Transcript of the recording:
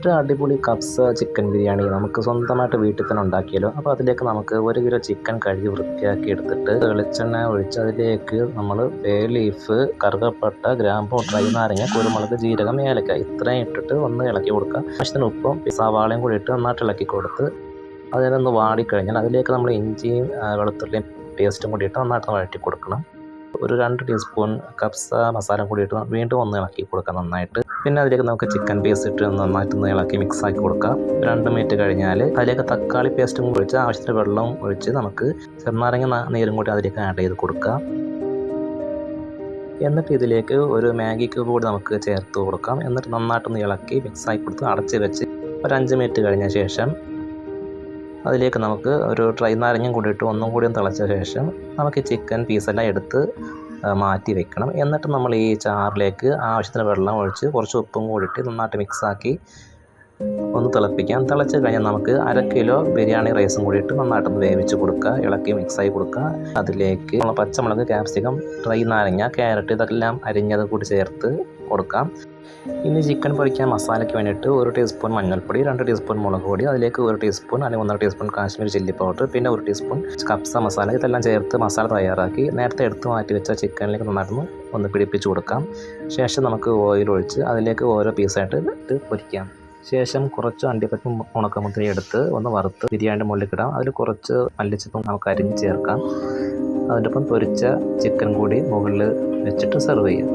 ഒരു അടിപൊളി കബ്സ ചിക്കൻ ബിരിയാണി നമുക്ക് സ്വന്തമായിട്ട് വീട്ടിൽ തന്നെ ഉണ്ടാക്കിയാലോ. അപ്പോൾ അതിലേക്ക് നമുക്ക് 1 കിലോ ചിക്കൻ കഴുകി വൃത്തിയാക്കി എടുത്തിട്ട് വെളിച്ചെണ്ണ ഒഴിച്ച് അതിലേക്ക് നമ്മൾ ബേ ലീഫ്, കറുകപ്പട്ട, ഗ്രാമ്പൂ, ഡ്രൈ നാരങ്ങ, കുരുമുളക്, ജീരകം, ഏലക്ക ഇത്രയും ഇട്ടിട്ട് ഒന്ന് ഇളക്കി കൊടുക്കുക. ആവശ്യത്തിന് ഉപ്പും സവാളയും കൂടി ഇട്ട് നന്നായിട്ട് ഇളക്കി കൊടുത്ത് അതിനൊന്ന് വാടിക്കഴിഞ്ഞാൽ അതിലേക്ക് നമ്മൾ ഇഞ്ചിയും വെളുത്തുള്ളിയും പേസ്റ്റും കൂടി ഇട്ട് നന്നായിട്ട് വഴറ്റി കൊടുക്കണം. ഒരു 2 ടീസ്പൂൺ കബ്സ മസാല കൂടി ഇട്ട് വീണ്ടും ഒന്ന് ഇളക്കി കൊടുക്കാം നന്നായിട്ട്. പിന്നെ അതിലേക്ക് നമുക്ക് ചിക്കൻ പീസ് ഇട്ട് നന്നായിട്ടൊന്ന് ഇളക്കി മിക്സ് ആക്കി കൊടുക്കാം. 2 മിനിറ്റ് കഴിഞ്ഞാൽ അതിലേക്ക് തക്കാളി പേസ്റ്റും ഒഴിച്ച് ആവശ്യത്തിന് വെള്ളം ഒഴിച്ച് നമുക്ക് ചെറുനാരങ്ങ നീരും കൂടി അതിലേക്ക് ആഡ് ചെയ്ത് കൊടുക്കാം. എന്നിട്ട് ഇതിലേക്ക് ഒരു മാഗി ക്യൂബ് കൂടി നമുക്ക് ചേർത്ത് കൊടുക്കാം. എന്നിട്ട് നന്നായിട്ടൊന്ന് ഇളക്കി മിക്സ് ആക്കി കൊടുത്ത് അടച്ച് വെച്ച് ഒരു 5 മിനിറ്റ് കഴിഞ്ഞ ശേഷം അതിലേക്ക് നമുക്ക് ഒരു ഡ്രൈ നാരങ്ങയും കൂടി ഇട്ട് ഒന്നും കൂടി തിളച്ച ശേഷം നമുക്ക് ചിക്കൻ പീസെല്ലാം എടുത്ത് മാറ്റി വെക്കണം. എന്നിട്ട് നമ്മൾ ഈ ചാറിലേക്ക് ആവശ്യത്തിന് വെള്ളം ഒഴിച്ച് കുറച്ച് ഉപ്പും കൂടി ഇട്ട് നന്നായിട്ട് മിക്സാക്കി ഒന്ന് തിളപ്പിക്കാം. തിളച്ച് കഴിഞ്ഞാൽ നമുക്ക് 1/2 കിലോ ബിരിയാണി റൈസും കൂടി ഇട്ട് നന്നായിട്ടൊന്ന് വേവിച്ച് കൊടുക്കുക, ഇളക്കി മിക്സായി കൊടുക്കുക. അതിലേക്ക് നമ്മൾ പച്ചമുളക്, ക്യാപ്സിക്കം, ഡ്രൈ നാരങ്ങ, ക്യാരറ്റ് ഇതെല്ലാം അരിഞ്ഞത് കൂടി ചേർത്ത് കൊടുക്കാം. ഇനി ചിക്കൻ പൊരിക്കാൻ മസാലയ്ക്ക് വേണ്ടിയിട്ട് 1 ടീസ്പൂൺ മഞ്ഞൾപ്പൊടി, 2 ടീസ്പൂൺ മുളക് പൊടി, അതിലേക്ക് 1 ടീസ്പൂൺ അല്ലെങ്കിൽ 1.5 ടീസ്പൂൺ കാശ്മീരി ചില്ലി പൗഡർ, പിന്നെ 1 ടീസ്പൂൺ കബ്സ മസാല ഇതെല്ലാം ചേർത്ത് മസാല തയ്യാറാക്കി നേരത്തെ എടുത്ത് മാറ്റി വെച്ച ചിക്കനിലേക്ക് നന്നായിട്ടൊന്ന് ഒന്ന് പിടിപ്പിച്ച് കൊടുക്കാം. ശേഷം നമുക്ക് ഓയിൽ ഒഴിച്ച് അതിലേക്ക് ഓരോ പീസായിട്ട് ഇട്ട് പൊരിക്കാം. ശേഷം കുറച്ച് അണ്ടിപ്പരിപ്പും ഉണക്കമുന്തിരി എടുത്ത് ഒന്ന് വറുത്ത് ബിരിയാണിയുടെ മുകളിലേക്കിടാം. അതിൽ കുറച്ച് മല്ലിച്ചപ്പും നമുക്ക് അരിഞ്ഞ് ചേർക്കാം. അതിൻ്റെ ഒപ്പം പൊരിച്ച ചിക്കൻ കൂടി മുകളിൽ വെച്ചിട്ട് സെർവ് ചെയ്യാം.